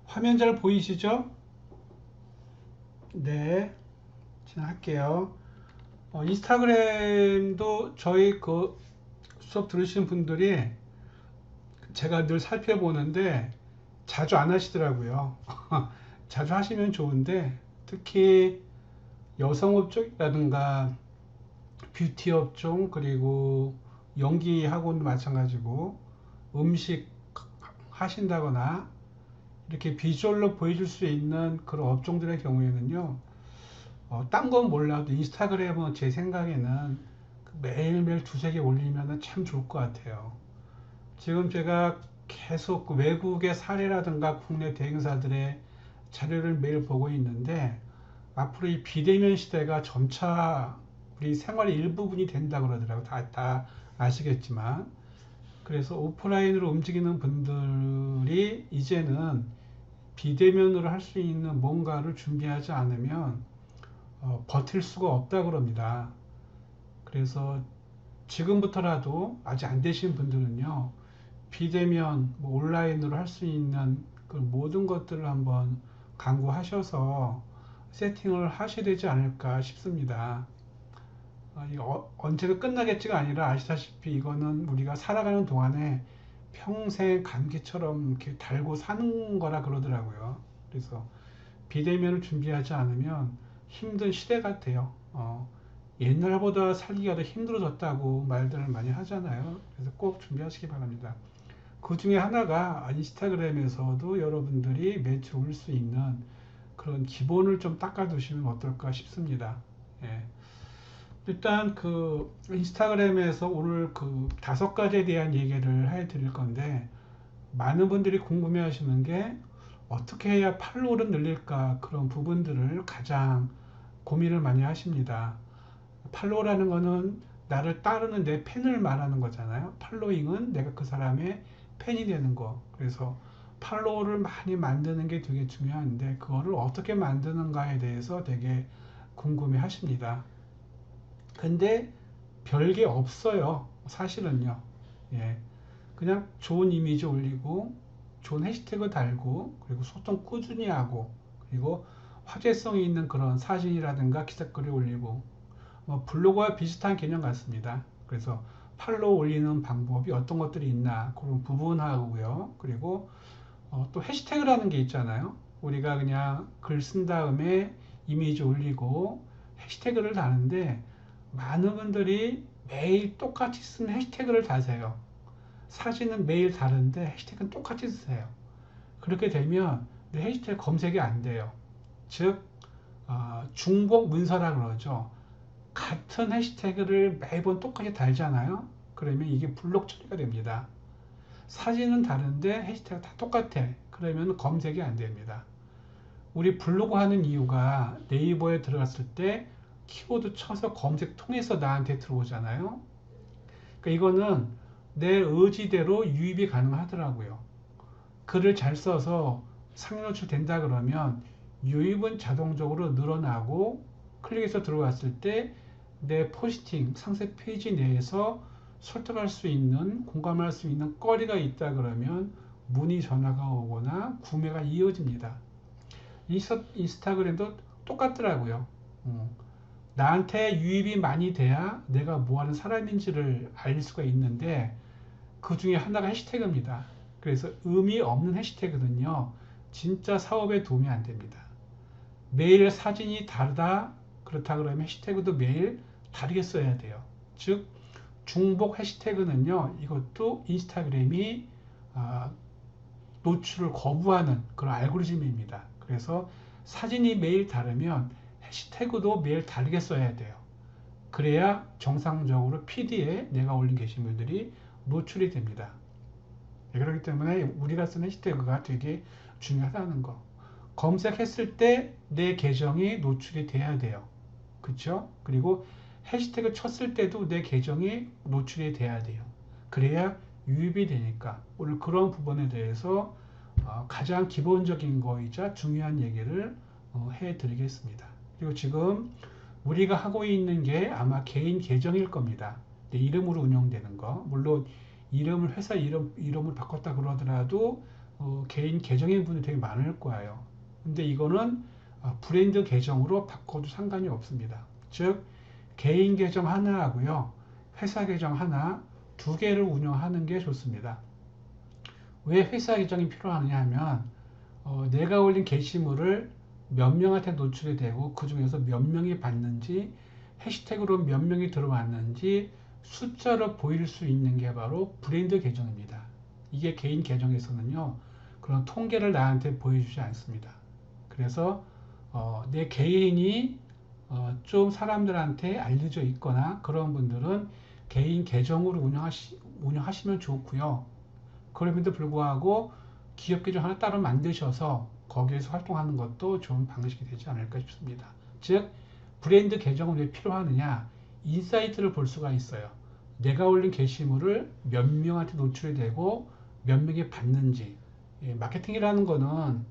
화면 잘 보이시죠? 네, 진행할게요. 인스타그램도 저희 그 수업 들으신 분들이 제가 늘 살펴보는데 자주 안 하시더라고요. 자주 하시면 좋은데 특히 여성업 쪽이라든가 뷰티 업종 그리고 연기 학원도 마찬가지고 음식 하신다거나 이렇게 비주얼로 보여줄 수 있는 그런 업종들의 경우에는요. 딴 건 몰라도 인스타그램은 제 생각에는 매일매일 두세 개 올리면 참 좋을 것 같아요. 지금 제가 계속 그 외국의 사례라든가 국내 대행사들의 자료를 매일 보고 있는데 앞으로 이 비대면 시대가 점차 우리 생활의 일부분이 된다 그러더라고요. 다 아시겠지만. 그래서 오프라인으로 움직이는 분들이 이제는 비대면으로 할 수 있는 뭔가를 준비하지 않으면 버틸 수가 없다 그럽니다. 그래서 지금부터라도 아직 안 되신 분들은요, 비대면, 온라인으로 할 수 있는 그 모든 것들을 한번 강구하셔서 세팅을 하셔야 되지 않을까 싶습니다. 이거 언제가 끝나겠지가 아니라 아시다시피 이거는 우리가 살아가는 동안에 평생 감기처럼 이렇게 달고 사는 거라 그러더라고요. 그래서 비대면을 준비하지 않으면 힘든 시대 같아요. 옛날보다 살기가 더 힘들어졌다고 말들을 많이 하잖아요. 그래서 꼭 준비하시기 바랍니다. 그 중에 하나가 인스타그램에서도 여러분들이 매출 올릴 수 있는 그런 기본을 좀 닦아두시면 어떨까 싶습니다. 예. 일단 그 인스타그램에서 오늘 그 5가지에 대한 얘기를 해 드릴 건데 많은 분들이 궁금해 하시는 게 어떻게 해야 팔로우를 늘릴까 그런 부분들을 가장 고민을 많이 하십니다. 팔로우라는 거는 나를 따르는 내 팬을 말하는 거잖아요. 팔로잉은 내가 그 사람의 팬이 되는 거. 그래서 팔로우를 많이 만드는 게 되게 중요한데 그거를 어떻게 만드는가에 대해서 되게 궁금해 하십니다. 근데 별게 없어요. 사실은요. 예. 그냥 좋은 이미지 올리고 좋은 해시태그 달고 그리고 소통 꾸준히 하고 그리고 화제성이 있는 그런 사진이라든가 기사글을 올리고 블로그와 비슷한 개념 같습니다. 그래서 팔로우 올리는 방법이 어떤 것들이 있나 그런 부분하고요. 그리고 또 해시태그라는 게 있잖아요. 우리가 그냥 글 쓴 다음에 이미지 올리고 해시태그를 다는데 많은 분들이 매일 똑같이 쓴 해시태그를 다세요. 사진은 매일 다른데 해시태그는 똑같이 쓰세요. 그렇게 되면 내 해시태그 검색이 안 돼요. 즉 중복 문서라 그러죠. 같은 해시태그를 매번 똑같이 달잖아요. 그러면 이게 블록 처리가 됩니다. 사진은 다른데 해시태그 다 똑같아. 그러면 검색이 안 됩니다. 우리 블로그 하는 이유가 네이버에 들어갔을 때 키워드 쳐서 검색 통해서 나한테 들어오잖아요. 그러니까 이거는 내 의지대로 유입이 가능하더라고요. 글을 잘 써서 상위 노출된다 그러면 유입은 자동적으로 늘어나고 클릭해서 들어갔을 때 내 포스팅 상세 페이지 내에서 설득할 수 있는 공감할 수 있는 거리가 있다 그러면 문의 전화가 오거나 구매가 이어집니다. 인스타그램도 똑같더라고요. 나한테 유입이 많이 돼야 내가 뭐 하는 사람인지를 알 수가 있는데 그 중에 하나가 해시태그입니다. 그래서 의미 없는 해시태그는요, 진짜 사업에 도움이 안 됩니다. 매일 사진이 다르다, 그렇다 그러면 해시태그도 매일 다르게 써야 돼요. 즉, 중복 해시태그는요, 이것도 인스타그램이 아, 노출을 거부하는 그런 알고리즘입니다. 그래서 사진이 매일 다르면 해시태그도 매일 다르게 써야 돼요. 그래야 정상적으로 PD에 내가 올린 게시물들이 노출이 됩니다. 네, 그렇기 때문에 우리가 쓰는 해시태그가 되게 중요하다는 거. 검색했을 때 내 계정이 노출이 돼야 돼요. 그쵸? 그리고 해시태그 쳤을 때도 내 계정이 노출이 돼야 돼요. 그래야 유입이 되니까 오늘 그런 부분에 대해서 가장 기본적인 거이자 중요한 얘기를 해드리겠습니다. 그리고 지금 우리가 하고 있는 게 아마 개인 계정일 겁니다. 내 이름으로 운영되는 거. 물론 이름을 회사 이름을 바꿨다 그러더라도 개인 계정인 분이 되게 많을 거예요. 근데 이거는 브랜드 계정으로 바꿔도 상관이 없습니다. 즉 개인 계정 하나 하고요, 회사 계정 하나, 두 개를 운영하는 게 좋습니다. 왜 회사 계정이 필요하느냐 하면 내가 올린 게시물을 몇 명한테 노출이 되고 그 중에서 몇 명이 봤는지, 해시태그로 몇 명이 들어왔는지 숫자로 보일 수 있는 게 바로 브랜드 계정입니다. 이게 개인 계정에서는요, 그런 통계를 나한테 보여주지 않습니다. 그래서 내 개인이 좀 사람들한테 알려져 있거나 그런 분들은 개인 계정으로 운영하시면 좋고요. 그럼에도 불구하고 기업 계정 하나 따로 만드셔서 거기에서 활동하는 것도 좋은 방식이 되지 않을까 싶습니다. 즉 브랜드 계정은 왜 필요하느냐, 인사이트를 볼 수가 있어요. 내가 올린 게시물을 몇 명한테 노출이 되고 몇 명이 봤는지. 마케팅이라는 거는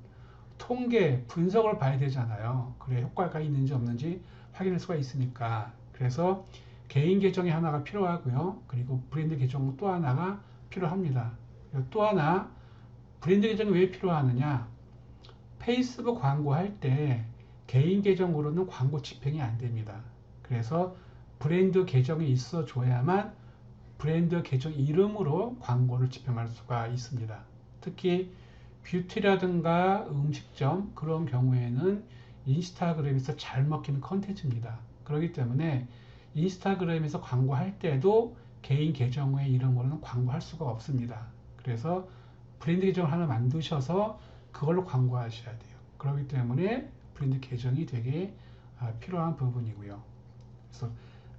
통계, 분석을 봐야 되잖아요. 그래 효과가 있는지 없는지 확인할 수가 있으니까. 그래서 개인 계정이 하나가 필요하고요. 그리고 브랜드 계정 또 하나가 필요합니다. 또 하나, 브랜드 계정이 왜 필요하느냐, 페이스북 광고할 때 개인 계정으로는 광고 집행이 안 됩니다. 그래서 브랜드 계정이 있어줘야만 브랜드 계정 이름으로 광고를 집행할 수가 있습니다. 특히 뷰티라든가 음식점, 그런 경우에는 인스타그램에서 잘 먹히는 컨텐츠입니다. 그렇기 때문에 인스타그램에서 광고할 때도 개인 계정의 이름으로는 광고할 수가 없습니다. 그래서 브랜드 계정을 하나 만드셔서 그걸로 광고하셔야 돼요. 그렇기 때문에 브랜드 계정이 되게 필요한 부분이고요. 그래서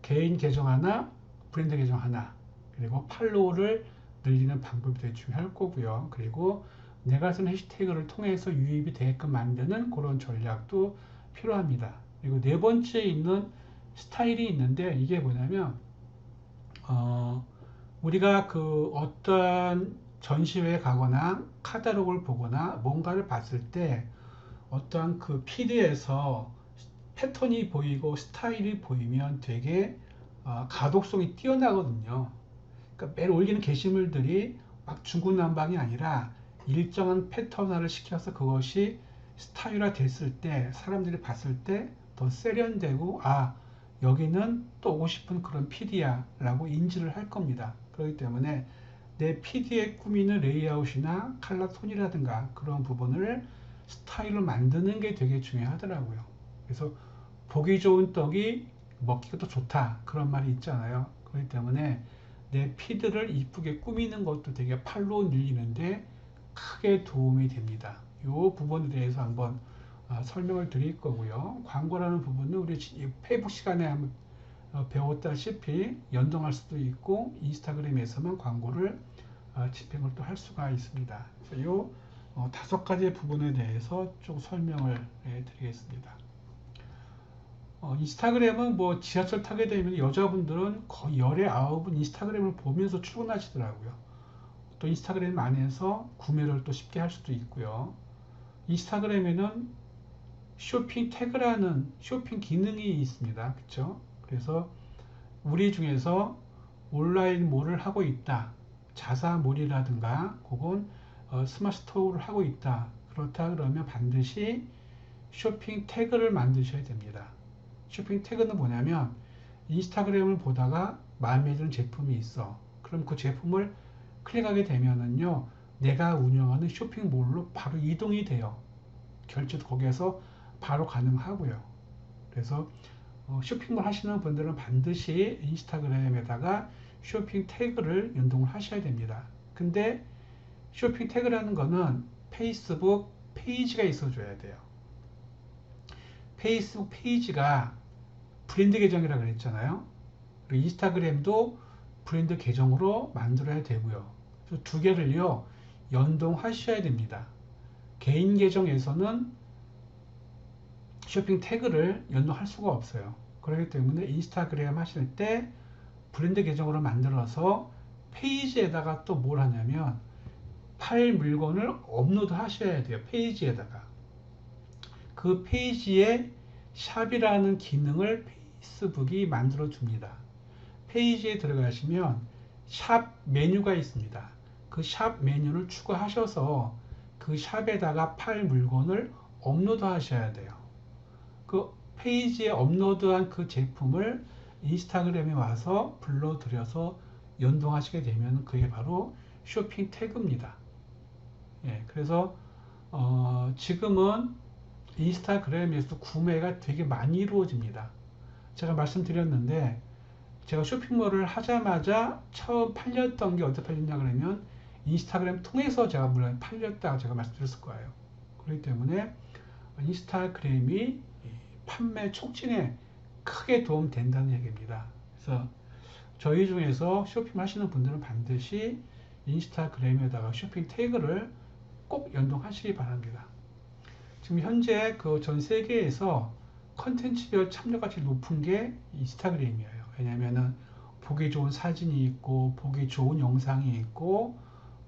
개인 계정 하나, 브랜드 계정 하나, 그리고 팔로우를 늘리는 방법이 되게 중요할 거고요. 그리고 내가 쓴 해시태그를 통해서 유입이 되게끔 만드는 그런 전략도 필요합니다. 그리고 네 번째 있는 스타일이 있는데, 이게 뭐냐면 우리가 그 어떠한 전시회에 가거나 카탈로그를 보거나 뭔가를 봤을 때 어떠한 그 피드에서 패턴이 보이고 스타일이 보이면 되게 가독성이 뛰어나거든요. 그러니까 매일 올리는 게시물들이 막 중구난방이 아니라 일정한 패턴화를 시켜서 그것이 스타일화 됐을 때 사람들이 봤을 때 더 세련되고, 여기는 또 오고 싶은 그런 PD야 라고 인지를 할 겁니다. 그렇기 때문에 내 PD의 꾸미는 레이아웃이나 컬러 톤이라든가 그런 부분을 스타일로 만드는 게 되게 중요하더라고요. 그래서 보기 좋은 떡이 먹기가 더 좋다, 그런 말이 있잖아요. 그렇기 때문에 내 피드를 이쁘게 꾸미는 것도 되게 팔로우 늘리는데 크게 도움이 됩니다. 이 부분에 대해서 한번 설명을 드릴 거고요. 광고라는 부분은 우리 페이북 시간에 한번 배웠다시피 연동할 수도 있고 인스타그램에서만 광고를 집행을 또 할 수가 있습니다. 그래서 이 다섯 가지 부분에 대해서 좀 설명을 드리겠습니다. 인스타그램은 뭐 지하철 타게 되면 여자분들은 거의 열의 9은 인스타그램을 보면서 출근하시더라고요. 또 인스타그램 안에서 구매를 또 쉽게 할 수도 있고요. 인스타그램에는 쇼핑 태그라는 쇼핑 기능이 있습니다. 그렇죠? 그래서 우리 중에서 온라인몰을 하고 있다, 자사몰이라든가 혹은 스마트 스토어를 하고 있다, 그렇다 그러면 반드시 쇼핑 태그를 만드셔야 됩니다. 쇼핑 태그는 뭐냐면 인스타그램을 보다가 마음에 드는 제품이 있어. 그럼 그 제품을 클릭하게 되면은요, 내가 운영하는 쇼핑몰로 바로 이동이 돼요. 결제도 거기에서 바로 가능하고요. 그래서 쇼핑몰 하시는 분들은 반드시 인스타그램에다가 쇼핑 태그를 연동을 하셔야 됩니다. 근데 쇼핑 태그라는 거는 페이스북 페이지가 있어줘야 돼요. 페이스북 페이지가 브랜드 계정이라고 그랬잖아요. 그리고 인스타그램도 브랜드 계정으로 만들어야 되고요. 그래서 두 개를요, 연동하셔야 됩니다. 개인 계정에서는 쇼핑 태그를 연동할 수가 없어요. 그렇기 때문에 인스타그램 하실 때 브랜드 계정으로 만들어서 페이지에다가 또 뭘 하냐면 파일 물건을 업로드 하셔야 돼요. 페이지에다가. 그 페이지에 샵이라는 기능을 페이스북이 만들어 줍니다. 페이지에 들어가시면 샵 메뉴가 있습니다. 그 샵 메뉴를 추가하셔서 그 샵에다가 팔 물건을 업로드 하셔야 돼요. 그 페이지에 업로드한 그 제품을 인스타그램에 와서 불러들여서 연동하시게 되면 그게 바로 쇼핑 태그입니다. 예, 그래서 지금은 인스타그램에서 구매가 되게 많이 이루어집니다. 제가 말씀드렸는데 제가 쇼핑몰을 하자마자 처음 팔렸던 게 어떻게 팔렸냐 그러면 인스타그램 통해서 제가 물론 팔렸다고 제가 말씀드렸을 거예요. 그렇기 때문에 인스타그램이 판매 촉진에 크게 도움된다는 얘기입니다. 그래서 저희 중에서 쇼핑 하시는 분들은 반드시 인스타그램에다가 쇼핑 태그를 꼭 연동하시기 바랍니다. 지금 현재 그 전 세계에서 컨텐츠별 참여가 제일 높은 게 인스타그램이에요. 왜냐면은 보기 좋은 사진이 있고 보기 좋은 영상이 있고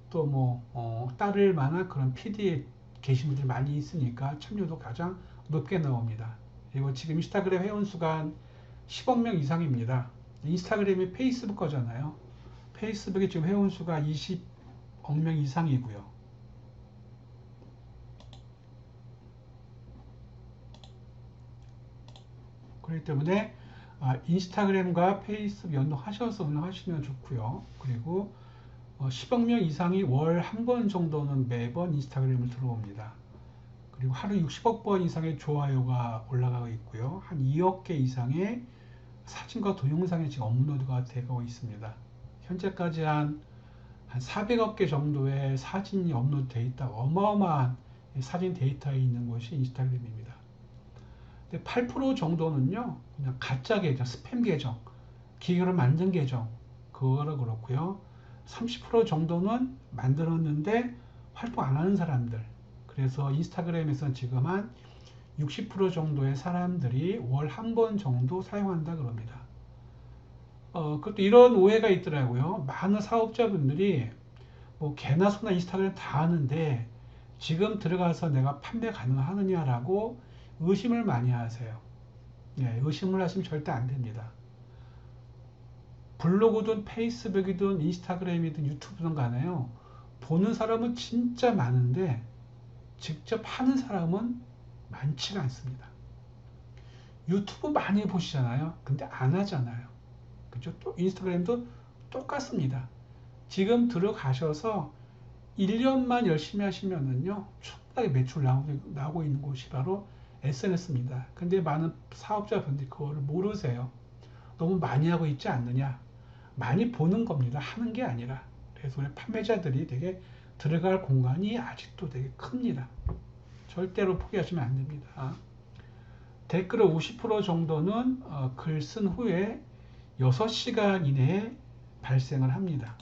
또 뭐 따를 만한 그런 PDF 게시물들이 많이 있으니까 참여도 가장 높게 나옵니다. 그리고 지금 인스타그램 회원수가 한 10억 명 이상입니다. 인스타그램이 페이스북 거잖아요. 페이스북이 지금 회원수가 20억 명 이상이고요. 그렇기 때문에 인스타그램과 페이스북 연동하셔서 운영하시면 좋고요. 그리고 10억 명 이상이 월 한 번 정도는 매번 인스타그램을 들어옵니다. 그리고 하루 60억 번 이상의 좋아요가 올라가고 있고요. 한 2억 개 이상의 사진과 동영상이 지금 업로드가 되고 있습니다. 현재까지 한 400억 개 정도의 사진이 업로드 되어 있다. 어마어마한 사진 데이터에 있는 것이 인스타그램입니다. 근데 8% 정도는요, 그냥 가짜 계정, 스팸 계정, 기계로 만든 계정, 그거라 그렇고요. 30% 정도는 만들었는데 활동 안 하는 사람들. 그래서 인스타그램에서는 지금 한 60% 정도의 사람들이 월 한 번 정도 사용한다 그럽니다. 그것도 이런 오해가 있더라고요. 많은 사업자분들이 뭐 개나 소나 인스타그램 다 하는데 지금 들어가서 내가 판매 가능하느냐라고 의심을 많이 하세요. 예, 의심을 하시면 절대 안 됩니다. 블로그든 페이스북이든 인스타그램이든 유튜브든 간에요. 보는 사람은 진짜 많은데 직접 하는 사람은 많지가 않습니다. 유튜브 많이 보시잖아요. 근데 안 하잖아요. 그죠? 또 인스타그램도 똑같습니다. 지금 들어가셔서 1년만 열심히 하시면은요, 충분하게 매출 나오고 있는 곳이 바로 SNS입니다. 근데 많은 사업자분들이 그거를 모르세요. 너무 많이 하고 있지 않느냐? 많이 보는 겁니다. 하는 게 아니라. 그래서 우리 판매자들이 되게 들어갈 공간이 아직도 되게 큽니다. 절대로 포기하시면 안 됩니다. 댓글을 50% 정도는 글 쓴 후에 6시간 이내에 발생을 합니다.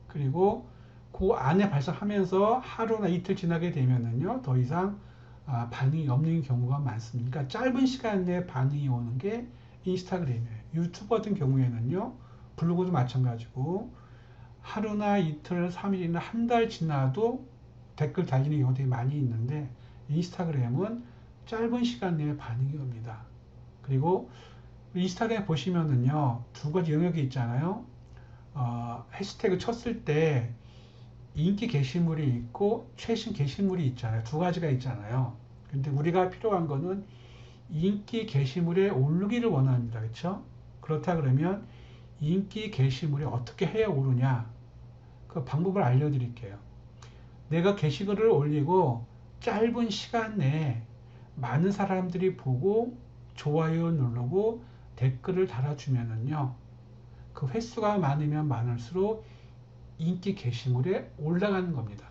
그리고 그 안에 발생하면서 하루나 이틀 지나게 되면은요, 더 이상 반응이 없는 경우가 많습니다. 그러니까 짧은 시간 내에 반응이 오는 게 인스타그램이에요. 유튜브 같은 경우에는요, 블로그도 마찬가지고 하루나 이틀, 3일이나 한 달 지나도 댓글 달리는 경우가 되게 많이 있는데 인스타그램은 짧은 시간 내에 반응이 옵니다. 그리고 인스타그램 보시면은요, 두 가지 영역이 있잖아요. 해시태그 쳤을 때 인기 게시물이 있고 최신 게시물이 있잖아요. 두 가지가 있잖아요. 근데 우리가 필요한 거는 인기 게시물에 오르기를 원합니다. 그렇죠? 그렇다 그러면 인기 게시물이 어떻게 해야 오르냐? 그 방법을 알려드릴게요. 내가 게시글을 올리고 짧은 시간 내에 많은 사람들이 보고 좋아요 누르고 댓글을 달아주면은요, 그 횟수가 많으면 많을수록 인기 게시물에 올라가는 겁니다.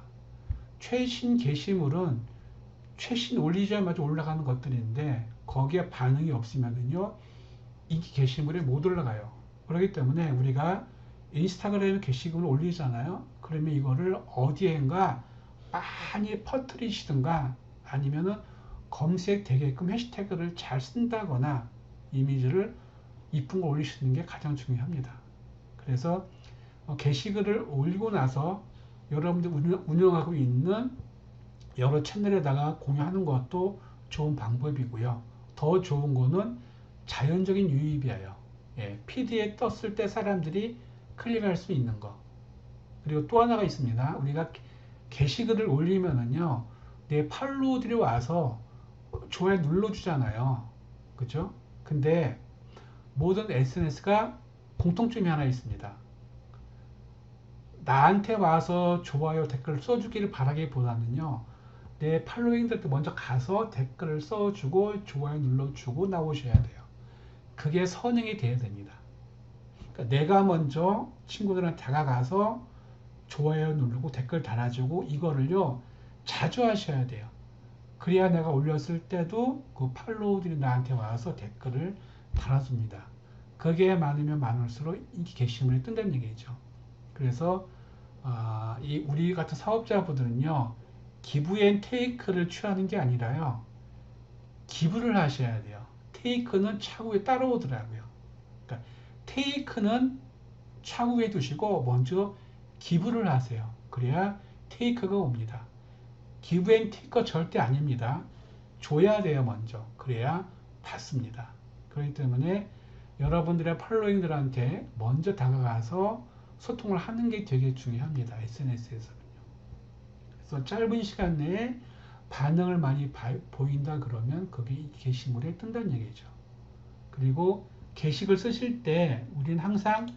최신 게시물은 최신 올리자마자 올라가는 것들인데 거기에 반응이 없으면요, 인기 게시물에 못 올라가요. 그렇기 때문에 우리가 인스타그램에 게시글을 올리잖아요. 그러면 이거를 어디엔가 많이 퍼뜨리시든가 아니면은 검색되게끔 해시태그를 잘 쓴다거나 이미지를 이쁜 거 올리시는 게 가장 중요합니다. 그래서 게시글을 올리고 나서 여러분들 운영하고 있는 여러 채널에다가 공유하는 것도 좋은 방법이고요. 더 좋은 거는 자연적인 유입이에요. 예, PD에 떴을 때 사람들이 클릭할 수 있는 거. 그리고 또 하나가 있습니다. 우리가 게시글을 올리면은요, 내 팔로우들이 와서 좋아요 눌러주잖아요. 그죠? 근데 모든 SNS가 공통점이 하나 있습니다. 나한테 와서 좋아요 댓글을 써주기를 바라기보다는요, 내 팔로잉들한테 먼저 가서 댓글을 써주고 좋아요 눌러주고 나오셔야 돼요. 그게 선행이 돼야 됩니다. 그러니까 내가 먼저 친구들한테 다가가서 좋아요 누르고 댓글 달아주고 이거를요 자주 하셔야 돼요. 그래야 내가 올렸을 때도 그 팔로우들이 나한테 와서 댓글을 달아줍니다. 그게 많으면 많을수록 인기 게시물이 뜬다는 얘기죠. 그래서 우리 같은 사업자분들은요, 기부 앤 테이크를 취하는 게 아니라요, 기부를 하셔야 돼요. 테이크는 차후에 따라오더라고요. 그러니까 테이크는 차후에 두시고 먼저 기부를 하세요. 그래야 테이크가 옵니다. 기부 앤 테이크가 절대 아닙니다. 줘야 돼요, 먼저. 그래야 받습니다. 그렇기 때문에 여러분들의 팔로잉들한테 먼저 다가가서 소통을 하는 게 되게 중요합니다. SNS에서는요. 그래서 짧은 시간 내에 반응을 많이 보인다 그러면 그게 게시물에 뜬다는 얘기죠. 그리고 게시글 쓰실 때 우리는 항상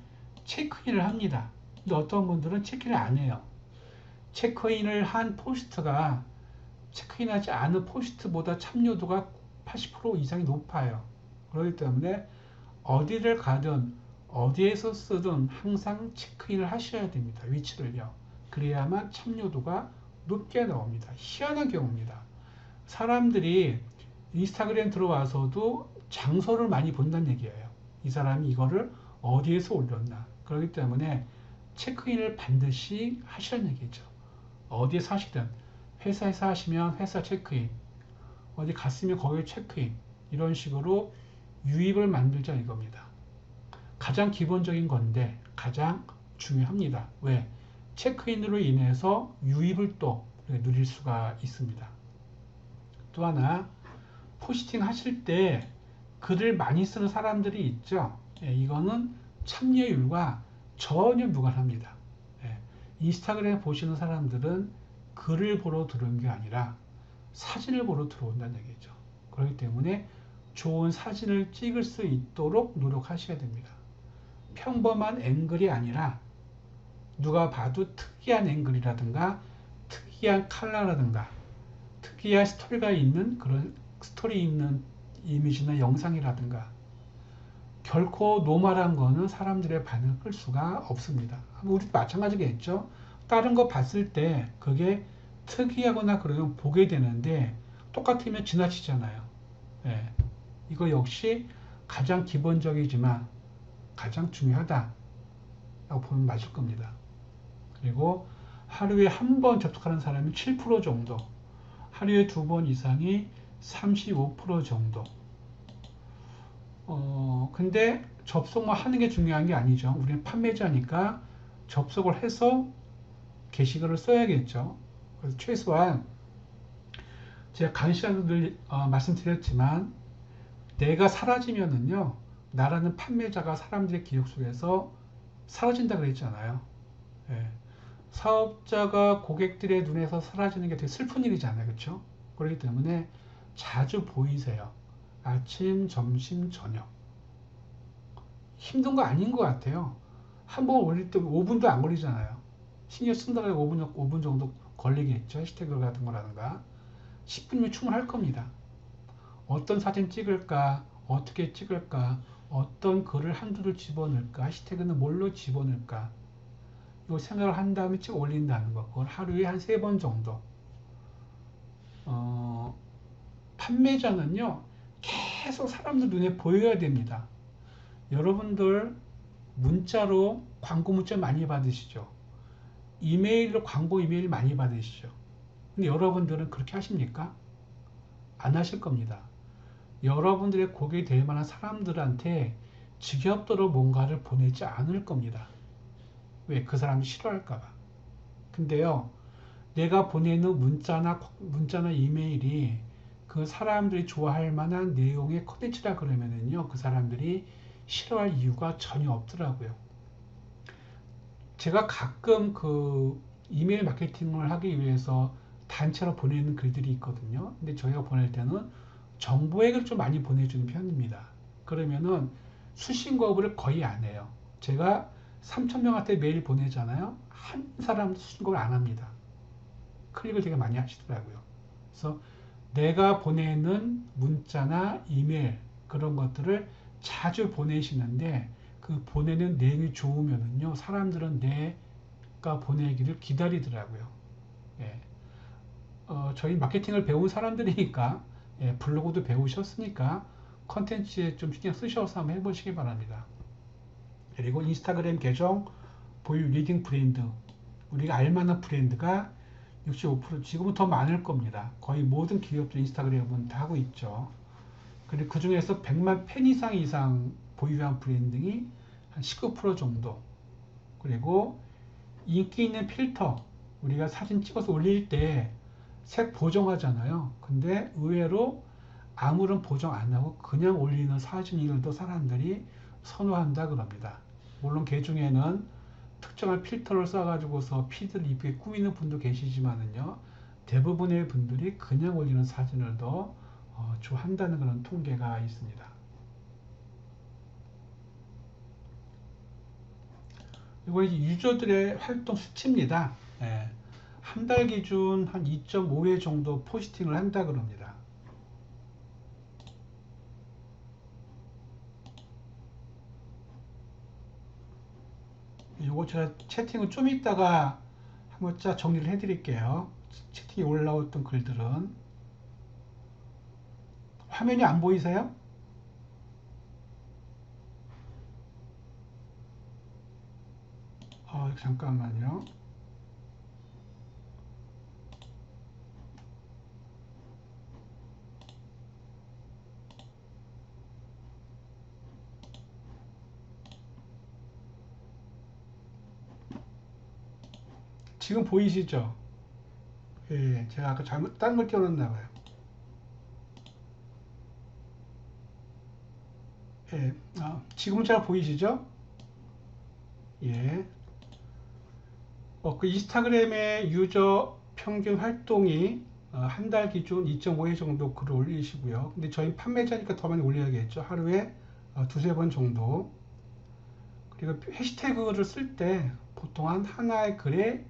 체크인을 합니다. 근데 어떤 분들은 체크인을 안 해요. 체크인을 한 포스트가 체크인하지 않은 포스트보다 참여도가 80% 이상이 높아요. 그렇기 때문에 어디를 가든 어디에서 쓰든 항상 체크인을 하셔야 됩니다. 위치를요. 그래야만 참여도가 높게 나옵니다. 희한한 경우입니다. 사람들이 인스타그램 들어와서도 장소를 많이 본다는 얘기예요. 이 사람이 이거를 어디에서 올렸나. 그렇기 때문에 체크인을 반드시 하시라는 얘기죠. 어디에서 하시든 회사에서 하시면 회사 체크인, 어디 갔으면 거기 체크인, 이런 식으로 유입을 만들자 이겁니다. 가장 기본적인 건데 가장 중요합니다. 왜? 체크인으로 인해서 유입을 또 누릴 수가 있습니다. 또 하나, 포스팅 하실 때 글을 많이 쓰는 사람들이 있죠. 이거는 참여율과 전혀 무관합니다. 인스타그램 보시는 사람들은 글을 보러 들어온 게 아니라 사진을 보러 들어온다는 얘기죠. 그렇기 때문에 좋은 사진을 찍을 수 있도록 노력하셔야 됩니다. 평범한 앵글이 아니라 누가 봐도 특이한 앵글이라든가 특이한 컬러라든가 특이한 스토리가 있는 그런 스토리 있는 이미지나 영상이라든가 결코 노멀한 거는 사람들의 반응을 끌 수가 없습니다. 우리도 마찬가지겠죠. 다른 거 봤을 때 그게 특이하거나 그러면 보게 되는데 똑같으면 지나치잖아요. 예. 이거 역시 가장 기본적이지만 가장 중요하다라고 보면 맞을 겁니다. 그리고 하루에 한 번 접속하는 사람이 7% 정도, 하루에 2번 이상이 35% 정도. 근데 접속만 하는 게 중요한 게 아니죠. 우리는 판매자니까 접속을 해서 게시글을 써야겠죠. 그래서 최소한 제가 강의 시간에도 늘 말씀드렸지만 내가 사라지면은요, 나라는 판매자가 사람들의 기억 속에서 사라진다 그랬잖아요. 예. 사업자가 고객들의 눈에서 사라지는 게 되게 슬픈 일이잖아요. 그렇죠? 그렇기 때문에 자주 보이세요. 아침, 점심, 저녁. 힘든 거 아닌 것 같아요. 한번 올릴 때 5분도 안 걸리잖아요. 신경 쓴다고 해서 5분 정도 걸리겠죠. 해시태그 같은 거라든가. 10분이면 충분할 겁니다. 어떤 사진 찍을까? 어떻게 찍을까? 어떤 글을 한두를 집어넣을까? 해시태그는 뭘로 집어넣을까? 이 생각을 한 다음에 찍어 올린다는 거. 그걸 하루에 한 3번 정도. 판매자는요, 계속 사람들 눈에 보여야 됩니다. 여러분들 문자로 광고 문자 많이 받으시죠? 이메일로 광고 이메일 많이 받으시죠? 근데 여러분들은 그렇게 하십니까? 안 하실 겁니다. 여러분들의 고객이 될 만한 사람들한테 지겹도록 뭔가를 보내지 않을 겁니다. 왜? 그 사람이 싫어할까봐. 근데요, 내가 보내는 문자나 이메일이 그 사람들이 좋아할 만한 내용의 컨텐츠라 그러면은요, 그 사람들이 싫어할 이유가 전혀 없더라고요. 제가 가끔 그 이메일 마케팅을 하기 위해서 단체로 보내는 글들이 있거든요. 근데 저희가 보낼 때는 정보액을 좀 많이 보내주는 편입니다. 그러면은 수신 거부를 거의 안 해요. 제가 3,000명한테 메일 보내잖아요. 한 사람도 수신 거부를 안 합니다. 클릭을 되게 많이 하시더라고요. 그래서 내가 보내는 문자나 이메일 그런 것들을 자주 보내시는데 그 보내는 내용이 좋으면은요 사람들은 내가 보내기를 기다리더라고요. 예. 저희 마케팅을 배운 사람들이니까 예, 블로그도 배우셨으니까 컨텐츠에 좀 신경 쓰셔서 한번 해보시기 바랍니다. 그리고 인스타그램 계정 보유 리딩 브랜드 우리가 알만한 브랜드가 65% 지금은 더 많을 겁니다. 거의 모든 기업들 인스타그램은 다 하고 있죠. 그리고 그 중에서 100만 팬 이상 보유한 브랜딩이 한 19% 정도. 그리고 인기 있는 필터 우리가 사진 찍어서 올릴 때 색 보정하잖아요. 근데 의외로 아무런 보정 안 하고 그냥 올리는 사진들도 사람들이 선호한다 그럽니다. 물론 그 중에는 특정한 필터를 써가지고서 피드를 이쁘게 꾸미는 분도 계시지만은요 대부분의 분들이 그냥 올리는 사진을 더 좋아한다는 그런 통계가 있습니다. 이거 이제 유저들의 활동 수치입니다. 예, 한 달 기준 한 2.5회 정도 포스팅을 한다 그럽니다. 요거 제가 채팅을 좀 이따가 한번 짜 정리를 해 드릴게요. 채팅에 올라왔던 글들은 화면이 안 보이세요? 잠깐만요. 지금 보이시죠? 예, 제가 아까 잘못 딴 걸 띄워놨나 봐요. 예, 지금은 잘 보이시죠? 예. 그 인스타그램의 유저 평균 활동이 한 달 기준 2.5회 정도 글을 올리시고요. 근데 저희 판매자니까 더 많이 올려야겠죠. 하루에 두세 번 정도. 그리고 해시태그를 쓸 때 보통 하나의 글에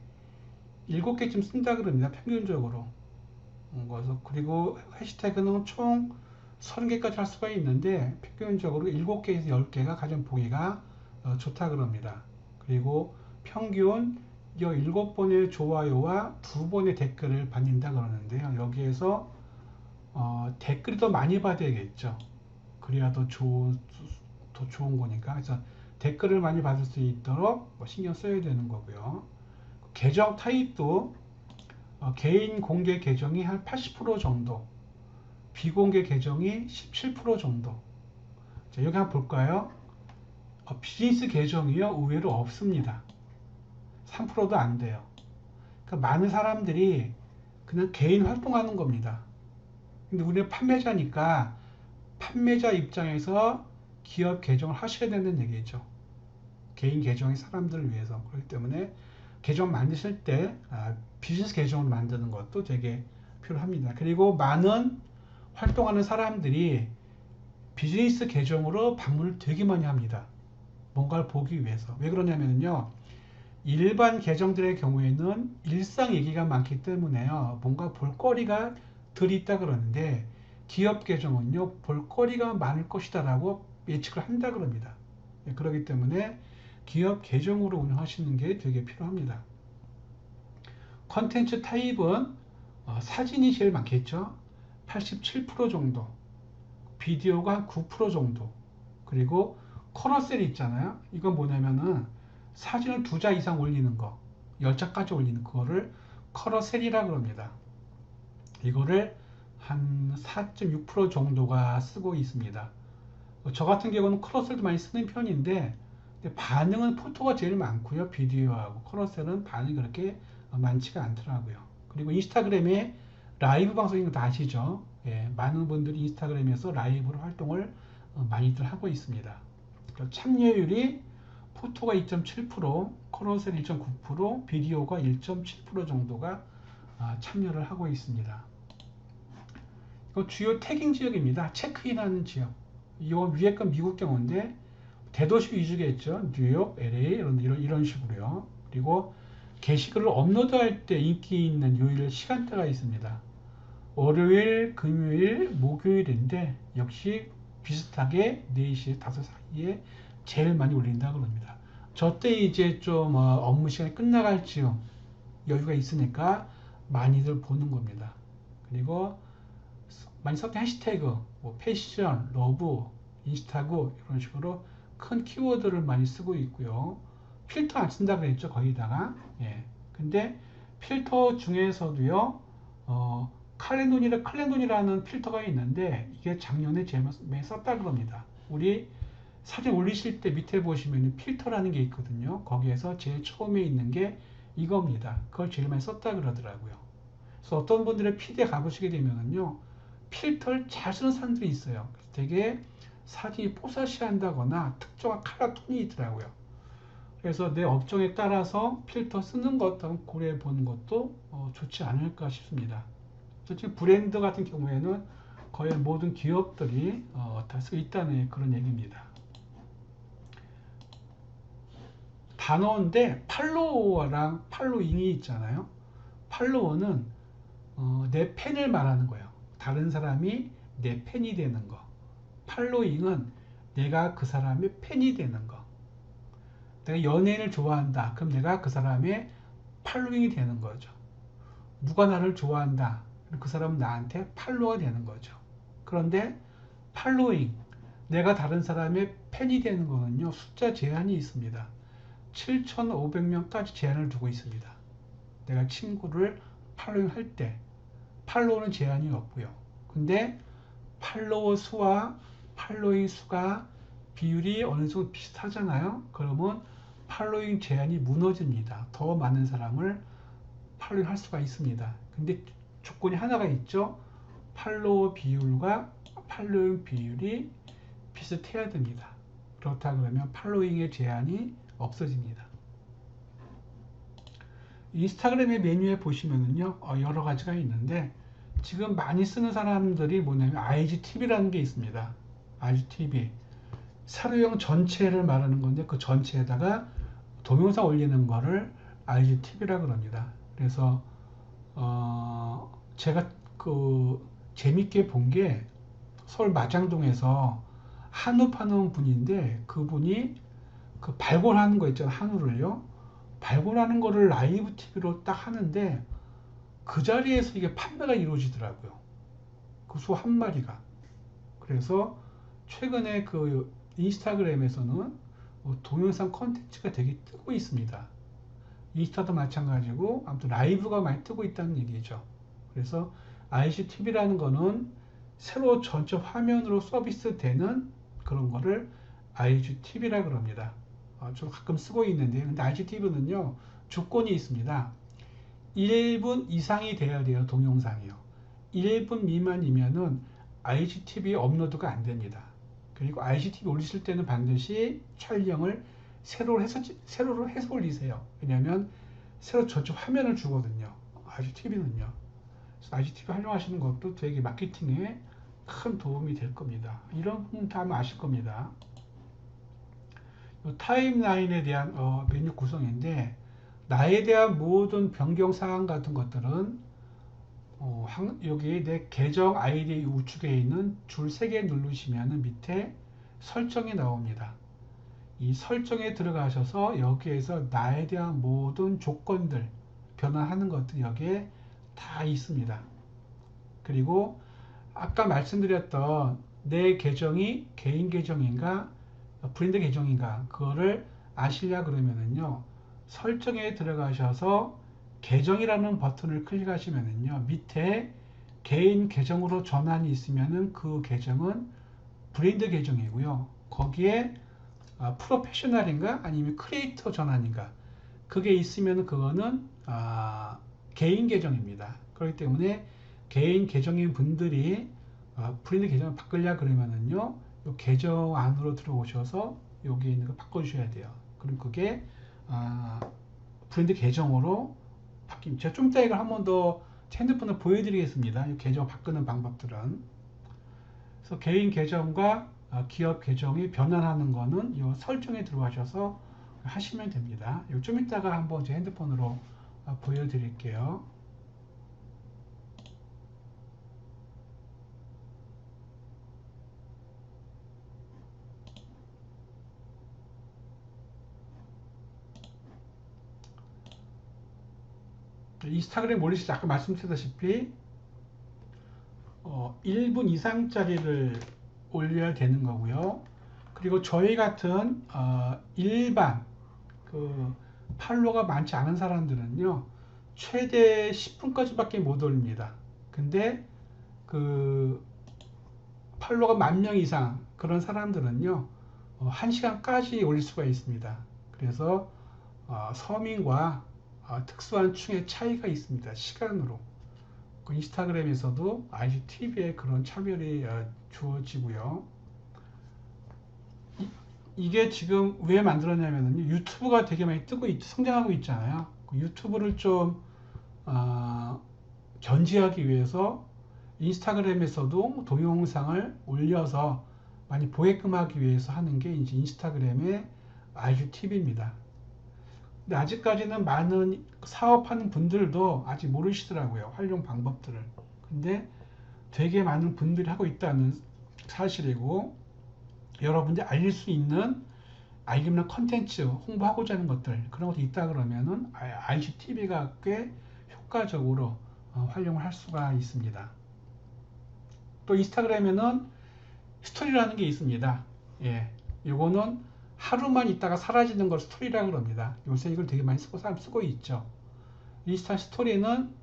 7개쯤 쓴다 그럽니다. 평균적으로. 그리고 해시태그는 총 30개까지 할 수가 있는데 평균적으로 7개에서 10개가 가장 보기가 좋다 그럽니다. 그리고 평균 7번의 좋아요와 2번의 댓글을 받는다 그러는데요. 여기에서 댓글이 더 많이 받아야겠죠. 그래야 더 좋은 거니까. 그래서 댓글을 많이 받을 수 있도록 신경 써야 되는 거고요. 계정 타입도 개인 공개 계정이 한 80% 정도, 비공개 계정이 17% 정도. 자, 여기 한번 볼까요? 비즈니스 계정이요, 의외로 없습니다. 3%도 안 돼요. 그러니까 많은 사람들이 그냥 개인 활동하는 겁니다. 근데 우리는 판매자니까 판매자 입장에서 기업 계정을 하셔야 되는 얘기죠. 개인 계정이 사람들을 위해서. 그렇기 때문에 계정 만드실 때 비즈니스 계정을 만드는 것도 되게 필요합니다. 그리고 많은 활동하는 사람들이 비즈니스 계정으로 방문을 되게 많이 합니다. 뭔가를 보기 위해서. 왜 그러냐면요. 일반 계정들의 경우에는 일상 얘기가 많기 때문에요. 뭔가 볼거리가 덜 있다 그러는데 기업 계정은요. 볼거리가 많을 것이다라고 예측을 한다 그럽니다. 그렇기 때문에 기업 계정으로 운영하시는 게 되게 필요합니다. 컨텐츠 타입은 사진이 제일 많겠죠. 87% 정도, 비디오가 9% 정도, 그리고 커러셀 있잖아요. 이건 뭐냐면은 사진을 2장 이상 올리는 거, 10장까지 올리는 거를 커러셀이라 그럽니다. 이거를 한 4.6% 정도가 쓰고 있습니다. 저 같은 경우는 커러셀도 많이 쓰는 편인데 반응은 포토가 제일 많고요. 비디오하고 커러셀은 반응이 그렇게 많지가 않더라고요. 그리고 인스타그램에 라이브 방송인 거 다 아시죠? 예, 많은 분들이 인스타그램에서 라이브로 활동을 많이들 하고 있습니다. 참여율이 포토가 2.7%, 컬러셀 1.9%, 비디오가 1.7% 정도가 참여를 하고 있습니다. 이거 주요 태깅 지역입니다. 체크인하는 지역. 이거 위에 건 미국 경우인데 대도시 위주겠죠. 뉴욕, LA 이런 식으로요. 그리고 게시글을 업로드할 때 인기 있는 요일 시간대가 있습니다. 월요일, 금요일, 목요일인데 역시 비슷하게 4시, 5 사이에 제일 많이 올린다 그럽니다. 저 때 이제 좀 업무 시간이 끝나갈 즈음 여유가 있으니까 많이들 보는 겁니다. 그리고 많이 썼던 해시태그, 뭐 패션, 러브, 인스타고 이런 식으로 큰 키워드를 많이 쓰고 있고요. 필터 안 쓴다 그랬죠, 거기다가. 예. 근데 필터 중에서도요, 칼렌돈이라는 필터가 있는데 이게 작년에 제일 많이 썼다 그럽니다. 우리 사진 올리실 때 밑에 보시면 필터라는 게 있거든요. 거기에서 제일 처음에 있는 게 이겁니다. 그걸 제일 많이 썼다 그러더라고요. 그래서 어떤 분들의 피드에 가보시게 되면은요, 필터를 잘 쓰는 사람들이 있어요. 되게 사진이 뽀사시한다거나 특정한 컬러 톤이 있더라고요. 그래서 내 업종에 따라서 필터 쓰는 것 한번 고려해 보는 것도 좋지 않을까 싶습니다. 지금 브랜드 같은 경우에는 거의 모든 기업들이 다 쓰고 있다는 그런 얘기입니다. 단어인데 팔로워랑 팔로잉이 있잖아요. 팔로워는 내 팬을 말하는 거예요. 다른 사람이 내 팬이 되는 거. 팔로잉은 내가 그 사람의 팬이 되는 거. 내가 연예인을 좋아한다. 그럼 내가 그 사람의 팔로잉이 되는 거죠. 누가 나를 좋아한다. 그 사람은 나한테 팔로워가 되는 거죠. 그런데 팔로잉, 내가 다른 사람의 팬이 되는 거는요, 숫자 제한이 있습니다. 7,500명까지 제한을 두고 있습니다. 내가 친구를 팔로잉 할 때, 팔로우는 제한이 없고요. 근데 팔로워 수와 팔로잉 수가 비율이 어느 정도 비슷하잖아요. 그러면 팔로잉 제한이 무너집니다. 더 많은 사람을 팔로잉 할 수가 있습니다. 근데 조건이 하나가 있죠. 팔로워 비율과 팔로잉 비율이 비슷해야 됩니다. 그렇다 그러면 팔로잉의 제한이 없어집니다. 인스타그램의 메뉴에 보시면은요, 여러 가지가 있는데, 지금 많이 쓰는 사람들이 뭐냐면 IGTV라는 게 있습니다. IGTV. 사료용 전체를 말하는 건데 그 전체에다가 동영상 올리는 거를 IGTV라고 합니다. 그래서 제가 재밌게 본 게 서울 마장동에서 한우 파는 분인데 그분이 그 발골하는 거 있잖아요. 한우를요. 발골하는 거를 라이브 TV로 딱 하는데 그 자리에서 이게 판매가 이루어지더라고요. 그 소 한 마리가. 그래서 최근에 그 인스타그램에서는 동영상 컨텐츠가 되게 뜨고 있습니다. 인스타도 마찬가지고 아무튼 라이브가 많이 뜨고 있다는 얘기죠. 그래서 IGTV라는 거는 새로 전체 화면으로 서비스되는 그런 거를 IGTV라고 합니다. 저 가끔 쓰고 있는데 근데 IGTV는요 조건이 있습니다. 1분 이상이 돼야 돼요. 동영상이요. 1분 미만이면은 IGTV 업로드가 안 됩니다. 그리고 IGTV 올리실 때는 반드시 촬영을 세로로 해서 올리세요. 왜냐하면 새로 전체 화면을 주거든요. IGTV는요. IGTV 활용하시는 것도 되게 마케팅에 큰 도움이 될 겁니다. 이런 부분 다 아마 아실 겁니다. 타임라인에 대한 메뉴 구성인데 나에 대한 모든 변경 사항 같은 것들은 여기 내 계정 아이디 우측에 있는 줄 3개 누르시면 밑에 설정이 나옵니다. 이 설정에 들어가셔서 여기에서 나에 대한 모든 조건들 변화하는 것들이 여기에 다 있습니다. 그리고 아까 말씀드렸던 내 계정이 개인 계정인가 브랜드 계정인가 그거를 아시려 그러면은요 설정에 들어가셔서 계정이라는 버튼을 클릭하시면은요 밑에 개인 계정으로 전환이 있으면은 그 계정은 브랜드 계정이고요 거기에 프로페셔널인가 아니면 크리에이터 전환인가 그게 있으면 그거는 개인 계정입니다. 그렇기 때문에 개인 계정인 분들이 브랜드 계정을 바꾸려 그러면은요 요 계정 안으로 들어오셔서 여기 있는 거 바꿔주셔야 돼요. 그럼 그게 브랜드 계정으로 바뀝니다. 제가 좀 이따 이걸 한 번 더 핸드폰을 보여드리겠습니다. 이 계정 바꾸는 방법들은. 그래서 개인 계정과 기업 계정이 변환하는 거는 이 설정에 들어가셔서 하시면 됩니다. 좀 이따가 한번 제 핸드폰으로 보여드릴게요. 인스타그램 올리실 때 아까 말씀드렸다시피 1분 이상짜리를 올려야 되는 거고요. 그리고 저희 같은 일반 팔로워가 많지 않은 사람들은요, 최대 10분까지밖에 못 올립니다. 근데 팔로워가 10,000명 이상 그런 사람들은요, 1시간까지 올릴 수가 있습니다. 그래서 서민과 특수한 층의 차이가 있습니다. 시간으로. 그 인스타그램에서도 IGTV에 그런 차별이 주어지고요. 이게 지금 왜 만들었냐면요, 유튜브가 되게 많이 성장하고 있잖아요. 그 유튜브를 좀 견제하기 위해서 인스타그램에서도 동영상을 올려서 많이 보게끔 하기 위해서 하는 게 이제 인스타그램의 IGTV입니다. 근데 아직까지는 많은 사업하는 분들도 아직 모르시더라고요. 활용 방법들을. 근데 되게 많은 분들이 하고 있다는 사실이고, 여러분들이 알릴 수 있는 알림이나 컨텐츠, 홍보하고자 하는 것들, 그런 것도 있다 그러면은 IGTV가 꽤 효과적으로 활용을 할 수가 있습니다. 또 인스타그램에는 스토리라는 게 있습니다. 예, 요거는 하루만 있다가 사라지는 걸 스토리라고 합니다. 요새 이걸 되게 많이 사람 쓰고 있죠. 인스타 스토리는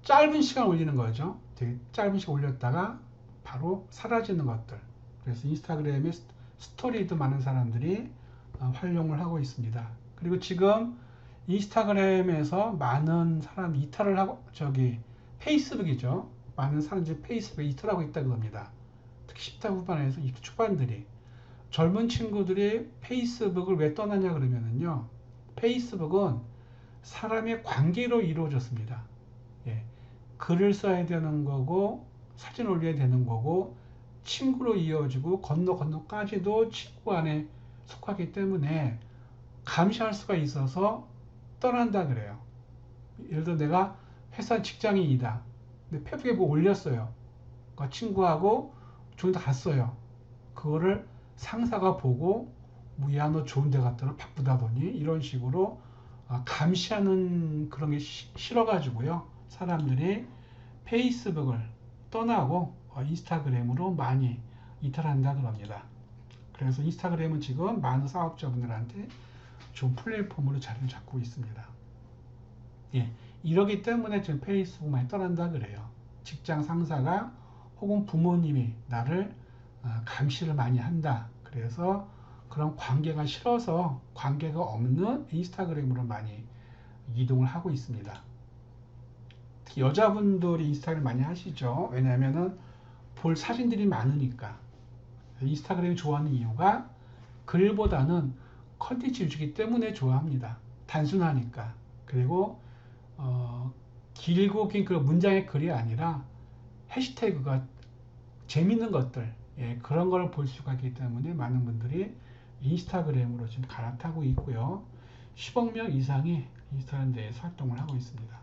짧은 시간 올리는 거죠. 되게 짧은 시간 올렸다가 바로 사라지는 것들. 그래서 인스타그램에 스토리도 많은 사람들이 활용을 하고 있습니다. 그리고 지금 인스타그램에서 많은 사람 이탈을 하고, 페이스북이죠. 많은 사람들이 페이스북에 이탈하고 있다고 합니다. 특히 10대 후반에서 이 초반들이. 젊은 친구들이 페이스북을 왜 떠나냐 그러면은요, 페이스북은 사람의 관계로 이루어졌습니다. 예, 글을 써야 되는 거고, 사진 올려야 되는 거고, 친구로 이어지고 건너까지도 친구 안에 속하기 때문에 감시할 수가 있어서 떠난다 그래요. 예를 들어 내가 회사 직장인이다. 근데 페이스북에 뭐 올렸어요. 그러니까 친구하고 저기다 갔어요. 그거를 상사가 보고 뭐야 너 좋은 데 갔더라 바쁘다더니 이런 식으로 감시하는 그런 게 싫어가지고요. 사람들이 페이스북을 떠나고 인스타그램으로 많이 이탈한다 그럽니다. 그래서 인스타그램은 지금 많은 사업자분들한테 좋은 플랫폼으로 자리를 잡고 있습니다. 예, 이러기 때문에 지금 페이스북 많이 떠난다 그래요. 직장 상사가 혹은 부모님이 나를 감시를 많이 한다. 그래서 그런 관계가 싫어서 관계가 없는 인스타그램으로 많이 이동을 하고 있습니다. 특히 여자분들이 인스타그램 많이 하시죠. 왜냐하면은 볼 사진들이 많으니까. 인스타그램이 좋아하는 이유가 글보다는 컨텐츠 위주이기 때문에 좋아합니다. 단순하니까. 그리고 길고 긴 그 문장의 글이 아니라 해시태그가 재밌는 것들, 그런 걸 볼 수가 있기 때문에 많은 분들이 인스타그램으로 지금 갈아타고 있고요. 10억 명 이상이 인스타그램 내에서 활동을 하고 있습니다.